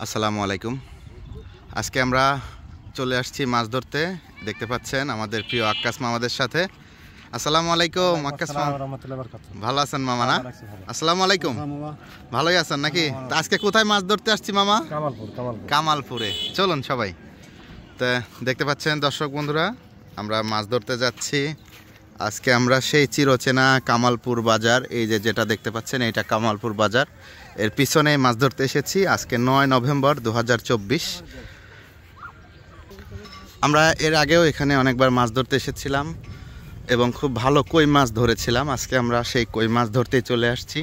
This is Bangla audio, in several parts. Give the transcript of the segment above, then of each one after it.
আসসালামু আলাইকুম। আজকে আমরা চলে আসছি মাছ ধরতে। দেখতে পাচ্ছেন আমাদের প্রিয় আক্কাস মামাদের সাথে। আসসালামু আলাইকুম আক্কাস মামা, ভালো আছেন মামা? না, আসসালামু আলাইকুম, ভালোই আছেন নাকি? তা আজকে কোথায় মাছ ধরতে আসছি মামা? কামালপুরে। চলুন সবাই। তো দেখতে পাচ্ছেন দর্শক বন্ধুরা, আমরা মাছ ধরতে যাচ্ছি। আজকে আমরা সেই চিরচেনা কামালপুর বাজার, এই যে যেটা দেখতে পাচ্ছেন এইটা কামালপুর বাজার, এর পিছনে মাছ ধরতে এসেছি। আজকে 9 নভেম্বর 2024। আমরা এর আগেও এখানে অনেকবার মাছ ধরতে এসেছিলাম এবং খুব ভালো কই মাছ ধরেছিলাম। আজকে আমরা সেই কই মাছ ধরতেই চলে আসছি।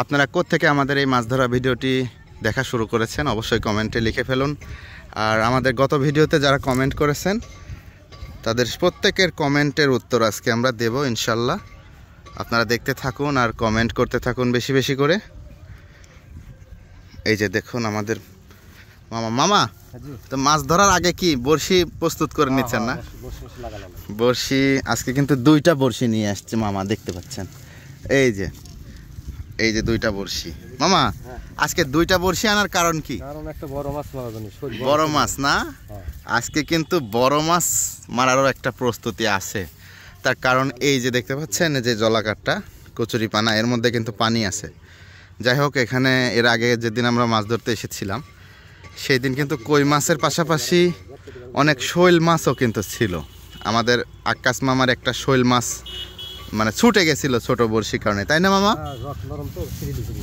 আপনারা কোত্থেকে আমাদের এই মাছ ধরা ভিডিওটি দেখা শুরু করেছেন অবশ্যই কমেন্টে লিখে ফেলুন। আর আমাদের গত ভিডিওতে যারা কমেন্ট করেছেন তাদের প্রত্যেকের কমেন্টের উত্তর আজকে আমরা দেব ইনশাল্লাহ। আপনারা দেখতে থাকুন আর কমেন্ট করতে থাকুন বেশি বেশি করে। এই যে দেখুন আমাদের মামা তো মাছ ধরার আগে কি বড়শি প্রস্তুত করে নিচ্ছেন না? বড়শি আজকে কিন্তু 2টা বড়শি নিয়ে আসছে মামা, দেখতে পাচ্ছেন। এই যে 2টা বড়শি মামা। আজকে 2টা বড়শি আনার কারণ কি? কারণ একটা বড় মাছ মারার জন্য। বড় মাছ না, আজকে কিন্তু বড় মাছ মারারও একটা প্রস্তুতি আছে। তার কারণ এই যে দেখতে পাচ্ছেন যে জলাকারটা কচুরি পানা, এর মধ্যে কিন্তু পানি আছে। যাই হোক, এখানে এর আগে যেদিন আমরা মাছ ধরতে এসেছিলাম সেই দিন কিন্তু কই মাছের পাশাপাশি অনেক শৈল মাছও কিন্তু ছিল। আমাদের আক্কাস মামার একটা শৈল মাছ মানে ছুটে গেছিল ছোট বড়শির কারণে, তাই না মামা?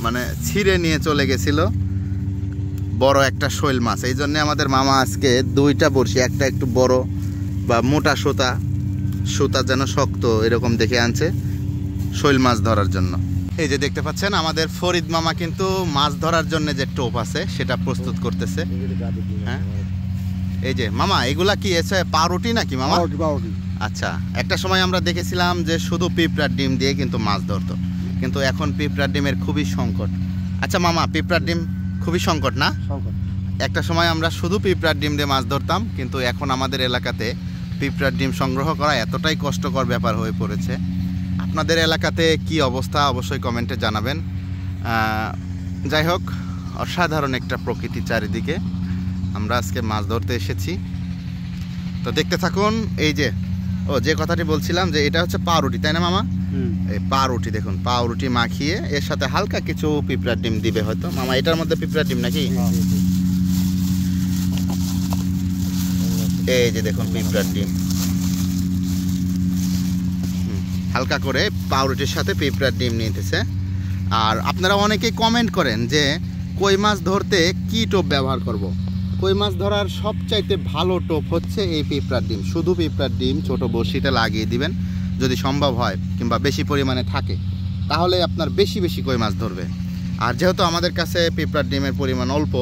মানে ছিঁড়ে নিয়ে চলে গেছিল বড় একটা শৈল মাছ। এই জন্য আমাদের মামা আজকে 2টা বড়শি, একটা একটু বড় বা মোটা সুতা যেন শক্ত এরকম দেখে আনছে শৈল মাছ ধরার জন্য। এই যে দেখতে পাচ্ছেন আমাদের ফরিদ মামা কিন্তু মাছ ধরার জন্য যে টোপ আছে সেটা প্রস্তুত করতেছে। হ্যাঁ, এই যে মামা এগুলা কি এসে পাউরুটি নাকি মামা? আচ্ছা, একটা সময় আমরা দেখেছিলাম যে শুধু পিঁপড়ার ডিম দিয়ে কিন্তু মাছ ধরতো, কিন্তু এখন পিঁপড়ার ডিমের খুবই সংকট। আচ্ছা মামা, পিঁপড়ার ডিম খুবই সংকট না? একটা সময় আমরা শুধু পিঁপড়ার ডিম দিয়ে মাছ ধরতাম, কিন্তু এখন আমাদের এলাকাতে পিঁপড়ার ডিম সংগ্রহ করা এতটাই কষ্টকর ব্যাপার হয়ে পড়েছে। আপনাদের এলাকাতে কি অবস্থা অবশ্যই কমেন্টে জানাবেন। যাই হোক, অসাধারণ একটা প্রকৃতি চারিদিকে। আমরা আজকে মাছ ধরতে এসেছি, তো দেখতে থাকুন। এই যে কথাটি বলছিলাম যে এটা হচ্ছে পাউরুটি, তাই না মামা? এই পাউরুটি দেখুন, পাউরুটি মাখিয়ে এর সাথে হালকা কিছু পিঁপড়ার ডিম দিবে হয়তো মামা। এটার মধ্যে পিঁপড়ার ডিম নাকি? এই যে দেখুন পিঁপড়ার ডিম হালকা করে পাউরুটির সাথে পিঁপড়ার ডিম নিতেছে। আর আপনারা অনেকেই কমেন্ট করেন যে কই মাছ ধরতে কি টোপ ব্যবহার করব। কই মাছ ধরার সবচাইতে ভালো টোপ হচ্ছে এই পিঁপড়ার ডিম। শুধু পিঁপড়ার ডিম ছোট বড়শিতে লাগিয়ে দিবেন যদি সম্ভব হয়, কিংবা বেশি পরিমাণে থাকে, তাহলে আপনার বেশি বেশি কই মাছ ধরবে। আর যেহেতু আমাদের কাছে পিঁপড়ার ডিমের পরিমাণ অল্প,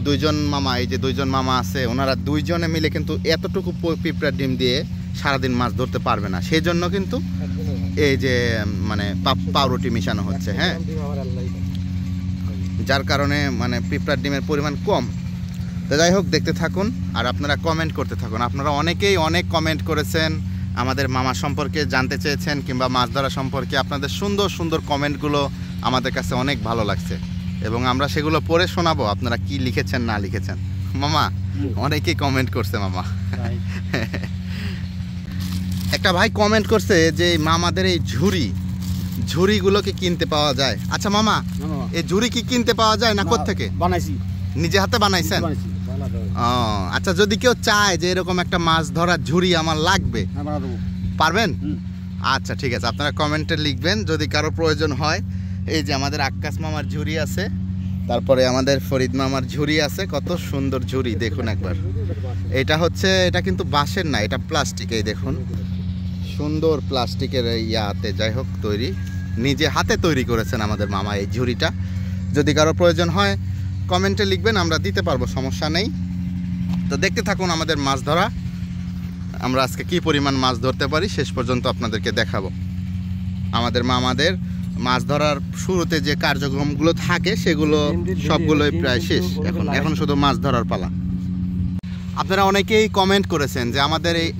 2জন মামা, এই যে 2জন মামা আছে, ওনারা 2জনে মিলে কিন্তু এতটুকু পিঁপড়ার ডিম দিয়ে সারাদিন মাছ ধরতে পারবে না। সেই জন্য কিন্তু এই যে মানে পাউরুটি মিশানো হচ্ছে। হ্যাঁ, যার কারণে মানে পিঁপড়ার ডিমের পরিমাণ কম। তো যাই হোক, দেখতে থাকুন আর আপনারা কমেন্ট করতে থাকুন। আপনারা অনেকেই অনেক কমেন্ট করেছেন, আমাদের মামা সম্পর্কে জানতে চেয়েছেন কিংবা মাছ ধরা সম্পর্কে। আপনাদের সুন্দর সুন্দর কমেন্টগুলো আমাদের কাছে অনেক ভালো লাগছে এবং আমরা সেগুলো পড়ে শোনাবো আপনারা কি লিখেছেন না লিখেছেন। মামা অনেকেই কমেন্ট করছে মামা। একটা ভাই কমেন্ট করছে যে মামাদের এই ঝুড়িগুলো কি কিনতে পাওয়া যায়? আচ্ছা মামা, এই ঝুড়ি কি কিনতে পাওয়া যায় না কোত্থেকে? বানাইছি, নিজে হাতে বানাইছেন? ও আচ্ছা, যদি কেউ চায় যে এরকম একটা মাছ ধরার ঝুড়ি আমার লাগবে, পারবেন? আচ্ছা ঠিক আছে, আপনারা কমেন্টে লিখবেন যদি কারো প্রয়োজন হয়। এই যে আমাদের আক্কাস মামার ঝুড়ি আছে, তারপরে আমাদের ফরিদ মামার ঝুড়ি আছে। কত সুন্দর ঝুড়ি দেখুন একবার। এটা কিন্তু বাঁশের না, এটা প্লাস্টিক। এই দেখুন সুন্দর প্লাস্টিকের ইয়াতে যাই হোক তৈরি, নিজে হাতে তৈরি করেছেন আমাদের মামা এই ঝুড়িটা। যদি কারো প্রয়োজন হয় কমেন্টে লিখবেন, আমরা দিতে পারবো, সমস্যা নেই। তো দেখতে থাকুন আমাদের মাছ ধরা। আমরা আজকে কি পরিমাণ মাছ ধরতে পারি শেষ পর্যন্ত আপনাদেরকে দেখাবো। আমাদের মামাদের মাছ ধরার শুরুতে যে কার্যক্রমগুলো থাকে সেগুলো সবগুলোই প্রায় শেষ। এখন শুধু মাছ ধরার পালা। আপনারা অনেকেই কমেন্ট করেছেন যে আমাদের এই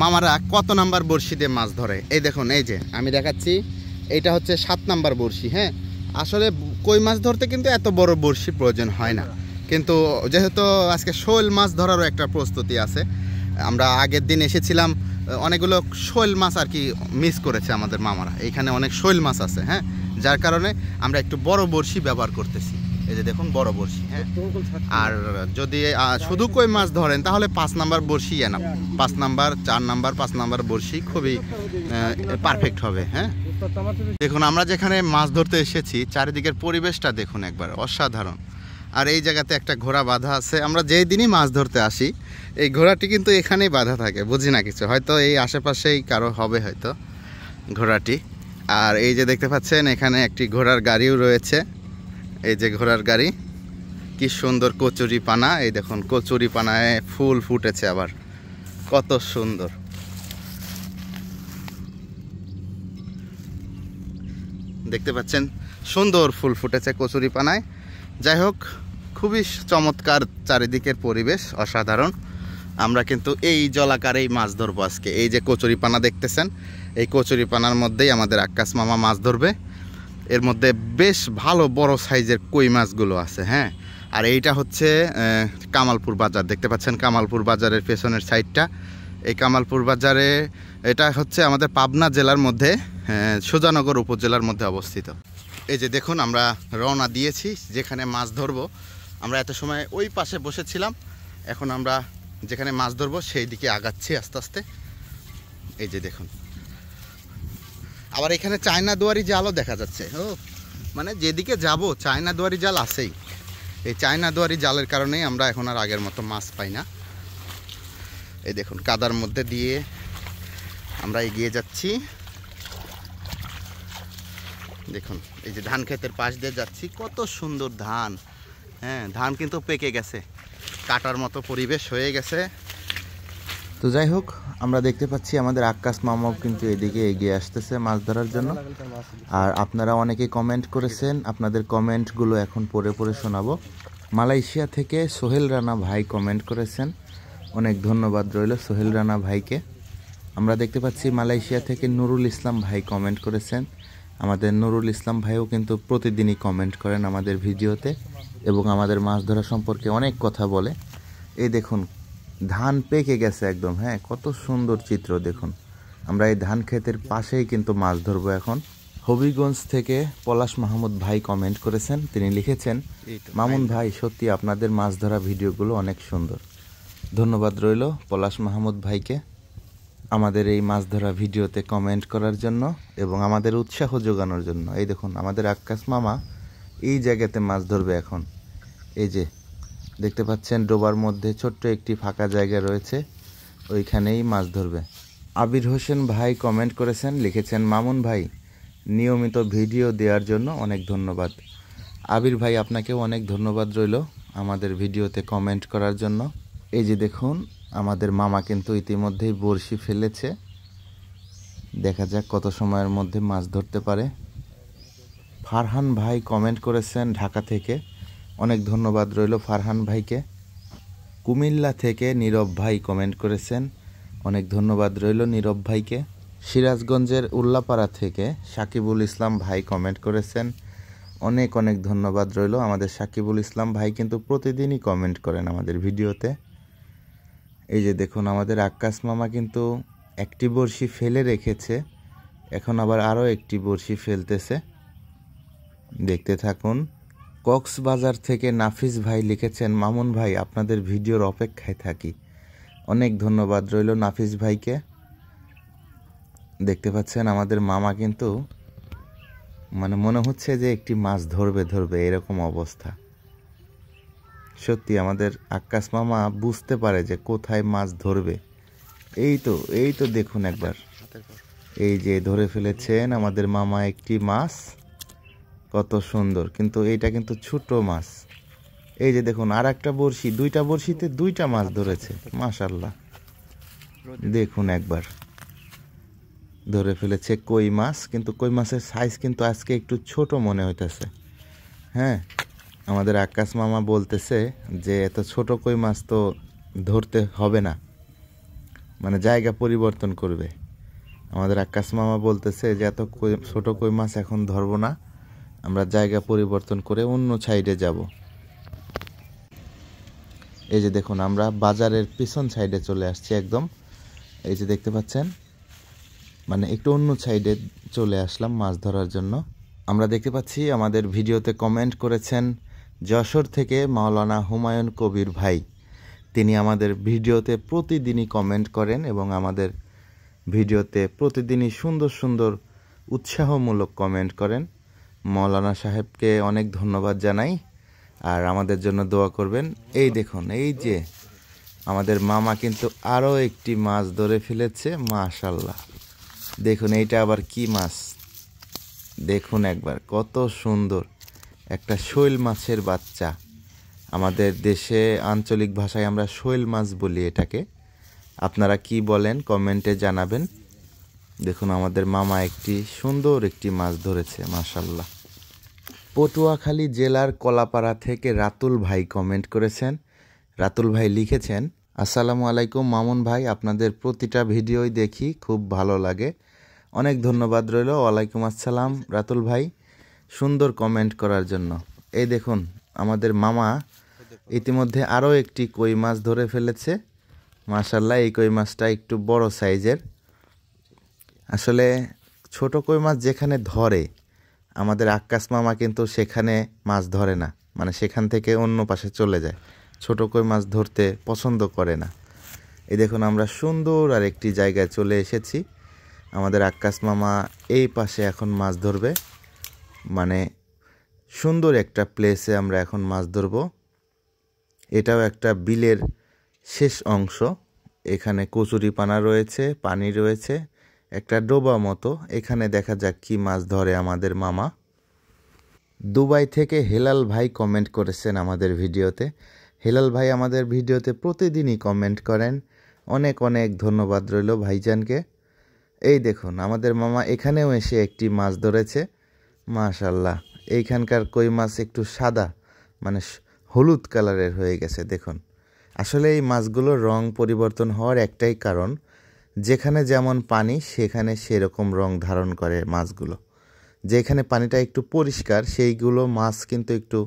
মামারা কত নাম্বার বড়শি দিয়ে মাছ ধরে। এই দেখুন, এই যে আমি দেখাচ্ছি, এইটা হচ্ছে 7 নাম্বার বড়শি। হ্যাঁ, আসলে কই মাছ ধরতে কিন্তু এত বড় বড়শি প্রয়োজন হয় না, কিন্তু যেহেতু আজকে শোল মাছ ধরারও একটা প্রস্তুতি আছে, আমরা আগের দিন এসেছিলাম, অনেকগুলো শোল মাছ আর কি মিস করেছে আমাদের মামারা। এইখানে অনেক শোল মাছ আছে, হ্যাঁ, যার কারণে আমরা একটু বড় বড়শি ব্যবহার করতেছি। এই যে দেখুন বড় বড়শি, হ্যাঁ। আর যদি শুধু কই মাছ ধরেন তাহলে 5 নাম্বার বড়শি এনাফ, 5 নাম্বার 4 নাম্বার 5 নাম্বার বড়শি খুবই পারফেক্ট হবে, হ্যাঁ। দেখুন আমরা যেখানে মাছ ধরতে এসেছি চারিদিকের পরিবেশটা দেখুন একবার অসাধারণ। আর এই জায়গাতে একটা ঘোড়া বাঁধা আছে, আমরা যেই দিনই মাছ ধরতে আসি এই ঘোড়াটি কিন্তু এখানেই বাঁধা থাকে, বুঝি না কিছু, হয়তো এই আশেপাশেই কারো হবে হয়তো ঘোড়াটি। আর এই যে দেখতে পাচ্ছেন এখানে একটি ঘোড়ার গাড়িও রয়েছে, এই যে ঘোড়ার গাড়ি, কি সুন্দর কচুরি পানা, এই দেখুন কচুরি পানায় ফুল ফুটেছে আবার, কত সুন্দর। দেখতে পাচ্ছেন সুন্দর ফুল ফুটেছে কচুরি পানায়। যাই হোক, খুবই চমৎকার চারিদিকের পরিবেশ, অসাধারণ। আমরা কিন্তু এই জলাকারেই মাছ ধরবো আজকে। এই যে কচুরি পানা দেখতেছেন, এই কচুরি পানার মধ্যেই আমাদের আক্কাস মামা মাছ ধরবে। এর মধ্যে বেশ ভালো বড় সাইজের কই মাছগুলো আছে, হ্যাঁ। আর এইটা হচ্ছে কামালপুর বাজার, দেখতে পাচ্ছেন কামালপুর বাজারের পেছনের সাইডটা। এই কামালপুর বাজারে, এটা হচ্ছে আমাদের পাবনা জেলার মধ্যে সুজানগর উপজেলার মধ্যে অবস্থিত। এই যে দেখুন আমরা রওনা দিয়েছি যেখানে মাছ ধরবো। আমরা এত সময় ওই পাশে বসেছিলাম, এখন আমরা যেখানে মাছ ধরবো সেই দিকে আগাচ্ছি আস্তে আস্তে। এই যে দেখুন, আবার এখানে চায়না দুয়ারি জালও দেখা যাচ্ছে। ও মানে যেদিকে যাব চায়না দুয়ারি জাল আছেই। এই চায়না দুয়ারি জালের কারণেই আমরা এখন আর আগের মতো মাছ পাই না। এই দেখুন কাদার মধ্যে দিয়ে আমরা এগিয়ে যাচ্ছি। দেখুন এই যে ধান ক্ষেতের পাশ দিয়ে যাচ্ছি, কত সুন্দর ধান, হ্যাঁ। ধান কিন্তু পেকে গেছে, কাটার মতো পরিবেশ হয়ে গেছে। তো যাই হোক, আমরা দেখতে পাচ্ছি আমাদের আক্কাস মামাও কিন্তু এদিকে এগিয়ে আসতেছে মাছ ধরার জন্য। আর আপনারা অনেকেই কমেন্ট করেছেন, আপনাদের কমেন্টগুলো এখন পড়ে পড়ে শোনাবো। মালয়েশিয়া থেকে সোহেল রানা ভাই কমেন্ট করেছেন, অনেক ধন্যবাদ রইল সোহেল রানা ভাইকে। আমরা দেখতে পাচ্ছি মালয়েশিয়া থেকে নুরুল ইসলাম ভাই কমেন্ট করেছেন। আমাদের নুরুল ইসলাম ভাইও কিন্তু প্রতিদিনই কমেন্ট করেন আমাদের ভিডিওতে এবং আমাদের মাছ ধরা সম্পর্কে অনেক কথা বলে। এই দেখুন ধান পেকে গেছে একদম, হ্যাঁ, কত সুন্দর চিত্র দেখুন। আমরা এই ধান ক্ষেতের পাশেই কিন্তু মাছ ধরবো এখন। হবিগঞ্জ থেকে পলাশ মাহমুদ ভাই কমেন্ট করেছেন, তিনি লিখেছেন, মামুন ভাই সত্যি আপনাদের মাছ ধরা ভিডিওগুলো অনেক সুন্দর। ধন্যবাদ রইল পলাশ মাহমুদ ভাইকে আমাদের এই মাছ ধরা ভিডিওতে কমেন্ট করার জন্য এবং আমাদের উৎসাহ যোগানোর জন্য। এই দেখুন আমাদের আক্কাস মামা এই জায়গাতে মাছ ধরবে এখন। এই যে দেখতে পাচ্ছেন ডোবার মধ্যে ছোট্ট একটি ফাঁকা জায়গা রয়েছে, ওইখানেই মাছ ধরবে। আবির হোসেন ভাই কমেন্ট করেছেন, লিখেছেন, মামুন ভাই নিয়মিত ভিডিও দেওয়ার জন্য অনেক ধন্যবাদ। আবির ভাই আপনাকেও অনেক ধন্যবাদ রইল আমাদের ভিডিওতে কমেন্ট করার জন্য। এই যে দেখুন আমাদের মামা কিন্তু ইতিমধ্যেই বড়শি ফেলেছে, দেখা যাক কত সময়ের মধ্যে মাছ ধরতে পারে। ফারহান ভাই কমেন্ট করেছেন ঢাকা থেকে, অনেক ধন্যবাদ রইল ফারহান ভাইকে। কুমিল্লা থেকে নীরব ভাই কমেন্ট করেছেন, অনেক ধন্যবাদ রইল নীরব ভাইকে। সিরাজগঞ্জের উল্লাপাড়া থেকে সাকিবুল ইসলাম ভাই কমেন্ট করেছেন, অনেক অনেক ধন্যবাদ রইল। আমাদের সাকিবুল ইসলাম ভাই কিন্তু প্রতিদিনই কমেন্ট করেন আমাদের ভিডিওতে। এই যে দেখুন আমাদের আক্কাস মামা কিন্তু একটি বড়শি ফেলে রেখেছে, এখন আবার আরও একটি বড়শি ফেলতেছে, দেখতে থাকুন। কক্সবাজার থেকে নাফিস ভাই লিখেছেন, মামুন ভাই আপনাদের ভিডিওর অপেক্ষায় থাকি। অনেক ধন্যবাদ রইল নাফিস ভাইকে। দেখতে পাচ্ছেন আমাদের মামা কিন্তু মানে মনে হচ্ছে যে একটি মাছ ধরবে এরকম অবস্থা। সত্যি আমাদের আক্কাস মামা বুঝতে পারে যে কোথায় মাছ ধরবে। এই তো দেখুন একবার, এই যে ধরে ফেলেছেন আমাদের মামা একটি মাছ, কত সুন্দর। কিন্তু এইটা কিন্তু ছোট মাছ। এই যে দেখুন আর একটা বড়শি, দুইটা বড়শিতে দুইটা মাছ ধরেছে, মাশাআল্লাহ। দেখুন একবার ধরে ফেলেছে কই মাছ, কিন্তু কই মাছের সাইজ কিন্তু আজকে একটু ছোট মনে হইতেছে, হ্যাঁ। আমাদের আক্কাস মামা বলতেছে যে এত ছোট কই মাছ তো ধরতে হবে না, মানে জায়গা পরিবর্তন করবে। আমাদের আক্কাস মামা বলতেছে যে এত ছোট কই মাছ এখন ধরবো না, আমরা জায়গা পরিবর্তন করে অন্য সাইডে যাব। এই যে দেখুন আমরা বাজারের পিছন সাইডে চলে আসছি একদম। এই যে দেখতে পাচ্ছেন, মানে একটু অন্য সাইডে চলে আসলাম মাছ ধরার জন্য। আমরা দেখতে পাচ্ছি আমাদের ভিডিওতে কমেন্ট করেছেন যশোর থেকে মাওলানা হুমায়ুন কবির ভাই। তিনি আমাদের ভিডিওতে প্রতিদিনই কমেন্ট করেন এবং আমাদের ভিডিওতে প্রতিদিনই সুন্দর সুন্দর উৎসাহমূলক কমেন্ট করেন। মাওলানা সাহেবকে অনেক ধন্যবাদ জানাই, আর আমাদের জন্য দোয়া করবেন। এই দেখুন, এই যে আমাদের মামা কিন্তু আরও একটি মাছ ধরে ফেলেছে, মাশাআল্লাহ। দেখুন এইটা আবার কি মাছ, দেখুন একবার কত সুন্দর একটা শৈল মাছের বাচ্চা। আমাদের দেশে আঞ্চলিক ভাষায় আমরা শৈল মাছ বলি এটাকে, আপনারা কি বলেন কমেন্টে জানাবেন। দেখুন আমাদের মামা একটি সুন্দর একটি মাছ ধরেছে, মাশাআল্লাহ। পটুয়াখালী জেলার কলাপাড়া থেকে রাতুল ভাই কমেন্ট করেছেন। রাতুল ভাই লিখেছেন, আসসালামু আলাইকুম মামুন ভাই, আপনাদের প্রতিটা ভিডিওই দেখি, খুব ভালো লাগে, অনেক ধন্যবাদ রইল। ওয়ালাইকুম আসসালাম রাতুল ভাই, সুন্দর কমেন্ট করার জন্য। এই দেখুন আমাদের মামা ইতিমধ্যে আরও একটি কই মাছ ধরে ফেলেছে, মাশাআল্লাহ। এই কই মাছটা একটু বড় সাইজের। আসলে ছোট কই মাছ যেখানে ধরে আমাদের আক্কাস মামা কিন্তু সেখানে মাছ ধরে না, মানে সেখান থেকে অন্য পাশে চলে যায়, ছোট কই মাছ ধরতে পছন্দ করে না। এই দেখুন আমরা সুন্দর আর একটি জায়গায় চলে এসেছি। আমাদের আক্কাস মামা এই পাশে এখন মাছ ধরবে, মানে সুন্দর একটা প্লেসে আমরা এখন মাছ ধরব। এটাও একটা বিলের শেষ অংশ, এখানে কচুরিপানা রয়েছে, পানি রয়েছে, একটা ডোবা মতো। এখানে দেখা যাক কি মাছ ধরে আমাদের মামা। দুবাই থেকে হেলাল ভাই কমেন্ট করেছেন আমাদের ভিডিওতে। হেলাল ভাই আমাদের ভিডিওতে প্রতিদিনই কমেন্ট করেন, অনেক অনেক ধন্যবাদ রইল ভাইজানকে। এই দেখুন আমাদের মামা এখানেও এসে একটি মাছ ধরেছে, মাশাআল্লাহ। এইখানকার কই মাছ একটু সাদা, মানে হলুদ কালারের হয়ে গেছে দেখুন। আসলে এই মাছগুলোর রং পরিবর্তন হওয়ার একটাই কারণ, যেখানে যেমন পানি সেখানে সেরকম রং ধারণ করে মাছগুলো। যেখানে পানিটা একটু পরিষ্কার সেইগুলো মাছ কিন্তু একটু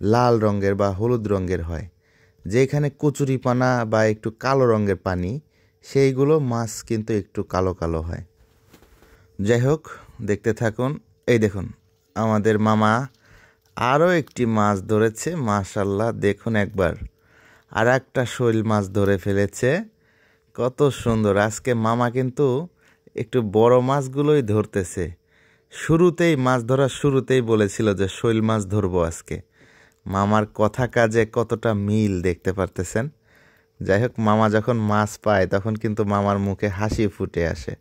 লাল রঙের বা হলুদ রঙের হয়। যেখানে কচুরিপানা বা একটু কালো রঙের পানি সেইগুলো মাছ কিন্তু একটু কালো কালো হয়। যাই হোক দেখতে থাকুন। এই দেখুন আমাদের মামা আরও একটি মাছ ধরেছে, মাশাআল্লাহ। দেখুন একবার আর একটা শৈল মাছ ধরে ফেলেছে, কত সুন্দর। আজকে মামা কিন্তু একটু বড় মাছগুলোই ধরতেছে। শুরুতেই মাছ ধরার শুরুতেই বলেছিল যে শৈল মাছ ধরবো আজকে। মামার কথা কাজে কতটা মিল দেখতে পারতেছেন। যাই হোক মামা যখন মাছ পায় তখন কিন্তু মামার মুখে হাসি ফুটে আসে।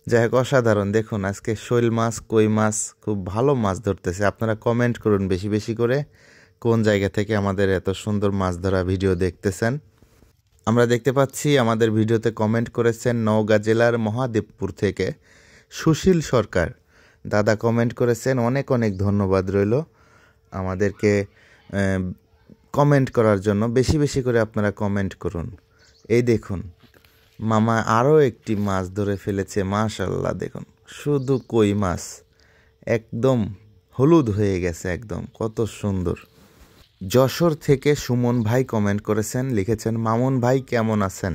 যাই হোক অসাধারণ। দেখুন আজকে শৈল মাছ, কই মাছ, খুব ভালো মাছ ধরতেছে। আপনারা কমেন্ট করুন বেশি বেশি করে কোন জায়গা থেকে আমাদের এত সুন্দর মাছ ধরা ভিডিও দেখতেছেন। আমরা দেখতে পাচ্ছি আমাদের ভিডিওতে কমেন্ট করেছেন নওগাঁ জেলার মহাদেবপুর থেকে সুশীল সরকার দাদা কমেন্ট করেছেন, অনেক অনেক ধন্যবাদ রইল আমাদেরকে কমেন্ট করার জন্য। বেশি বেশি করে আপনারা কমেন্ট করুন। এই দেখুন মামা আরও একটি মাছ ধরে ফেলেছে, মাশাআল্লাহ। দেখুন শুধু কই মাছ, একদম হলুদ হয়ে গেছে, একদম কত সুন্দর। যশোর থেকে সুমন ভাই কমেন্ট করেছেন, লিখেছেন মামুন ভাই কেমন আছেন?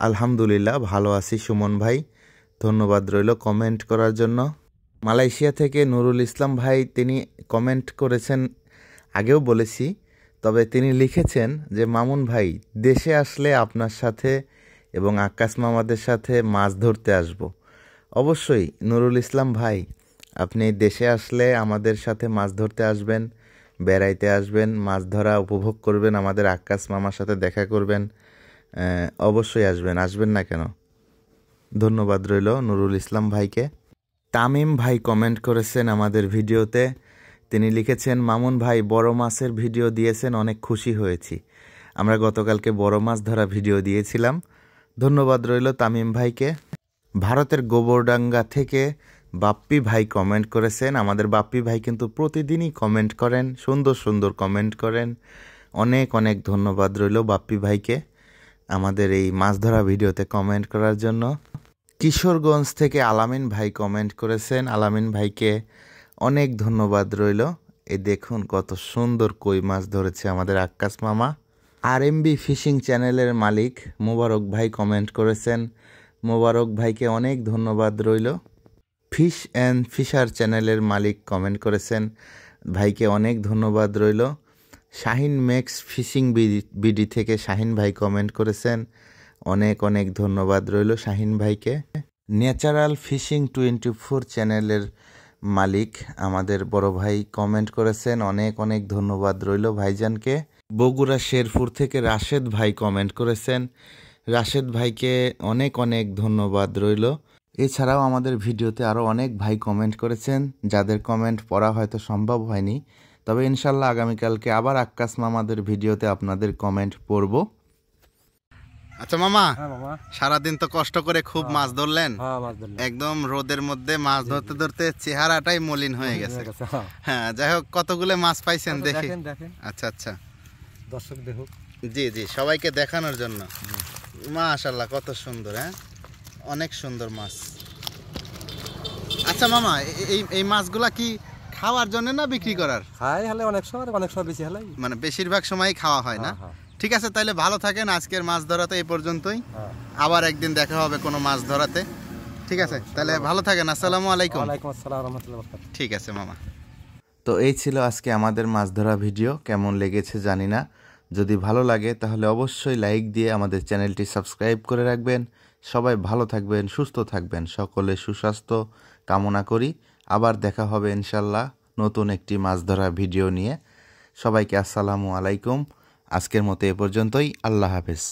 আলহামদুলিল্লাহ ভালো আছি সুমন ভাই, ধন্যবাদ রইল কমেন্ট করার জন্য। মালয়েশিয়া থেকে নুরুল ইসলাম ভাই তিনি কমেন্ট করেছেন, আগেও বলেছি, তবে তিনি লিখেছেন যে মামুন ভাই দেশে আসলে আপনার সাথে এবং আক্কাস মামাদের সাথে মাছ ধরতে আসব। অবশ্যই নুরুল ইসলাম ভাই, আপনি দেশে আসলে আমাদের সাথে মাছ ধরতে আসবেন, বেড়াইতে আসবেন, মাছ ধরা উপভোগ করবেন, আমাদের আক্কাস মামার সাথে দেখা করবেন। অবশ্যই আসবেন, আসবেন না কেন। ধন্যবাদ রইল নুরুল ইসলাম ভাইকে। তামিম ভাই কমেন্ট করেছেন আমাদের ভিডিওতে, তিনি লিখেছেন মামুন ভাই বড় মাছের ভিডিও দিয়েছেন, অনেক খুশি হয়েছি। আমরা গতকালকে বড় মাছ ধরা ভিডিও দিয়েছিলাম। ধন্যবাদ রইল তামিম ভাইকে। ভারতের গোবরডাঙ্গা থেকে বাপ্পি ভাই কমেন্ট করেছেন। আমাদের বাপ্পি ভাই কিন্তু প্রতিদিনই কমেন্ট করেন, সুন্দর সুন্দর কমেন্ট করেন। অনেক অনেক ধন্যবাদ রইল বাপ্পি ভাইকে আমাদের এই মাছ ধরা ভিডিওতে কমেন্ট করার জন্য। কিশোরগঞ্জ থেকে আলামিন ভাই কমেন্ট করেছেন, আলামিন ভাইকে অনেক ধন্যবাদ রইল। এই দেখুন কত সুন্দর কই মাছ ধরেছে আমাদের আক্কাস মামা। RMB ফিশিং চ্যানেলের মালিক মোবারক ভাই কমেন্ট করেছেন। মোবারক ভাইকে অনেক ধন্যবাদ রইল। ফিশ অ্যান্ড ফিশার চ্যানেলের মালিক কমেন্ট করেছেন, ভাইকে অনেক ধন্যবাদ রইল। শাহিন মেক্স ফিশিং বিডি থেকে শাহিন ভাই কমেন্ট করেছেন, অনেক অনেক ধন্যবাদ রইল শাহিন ভাইকে। ন্যাচারাল ফিশিং 24 চ্যানেলের মালিক আমাদের বড় ভাই কমেন্ট করেছেন, অনেক অনেক ধন্যবাদ রইল ভাইজানকে। বগুড়া শেরপুর থেকে রাশেদ ভাই কমেন্ট করেছেন, রাশেদ ভাইকে অনেক অনেক ধন্যবাদ রইল। এছাড়াও আমাদের ভিডিওতে আরও অনেক ভাই কমেন্ট করেছেন, যাদের কমেন্ট পড়া হয়তো সম্ভব হয়নি, তবে ইনশাল্লাহ আগামীকালকে আবার আক্কাস মামাদের ভিডিওতে আপনাদের কমেন্ট পড়ব। আচ্ছা মামা, সারাদিন তো কষ্ট করে খুব মাছ ধরলেন, একদম রোদের মধ্যে মাছ ধরতে ধরতে চেহারাটাই মলিন হয়ে গেছে। হ্যাঁ, যাই হোক, কতগুলো মাছ পাইছেন দেখি। আচ্ছা আচ্ছা, দর্শক দেখুক। জি জি, সবাইকে দেখানোর জন্য। মাশাআল্লাহ, কত সুন্দর, হ্যাঁ, অনেক সুন্দর মাছ। আচ্ছা মামা, এই মাছগুলা কি খাওয়ার জন্য না বিক্রি করার? খাই হলে অনেক সময় বেশি হলে, মানে বেশিরভাগ সময় খাওয়া হয় না। ঠিক আছে, তাহলে ভালো থাকেন। আজকের মাছ ধরাতে এই পর্যন্তই, আবার একদিন দেখা হবে কোনো মাছ ধরাতে। ঠিক আছে, তাহলে ভালো থাকেন। আসসালামু আলাইকুম। ওয়ালাইকুম আসসালাম ওয়া রাহমাতুল্লাহি ওয়া বারাকাতুহু। ঠিক আছে মামা। তো এই ছিল আজকে আমাদের মাছ ধরা ভিডিও। কেমন লেগেছে জানি না, যদি ভালো লাগে তাহলে অবশ্যই লাইক দিয়ে আমাদের চ্যানেলটি সাবস্ক্রাইব করে রাখবেন। সবাই ভালো থাকবেন, সুস্থ থাকবেন, সকলে সুস্বাস্থ্য কামনা করি। আবার দেখা হবে ইনশাল্লাহ নতুন একটি মাছ ধরা ভিডিও নিয়ে। সবাইকে আসসালামু আলাইকুম। আজকের মতো এ পর্যন্তই। আল্লাহ হাফেজ।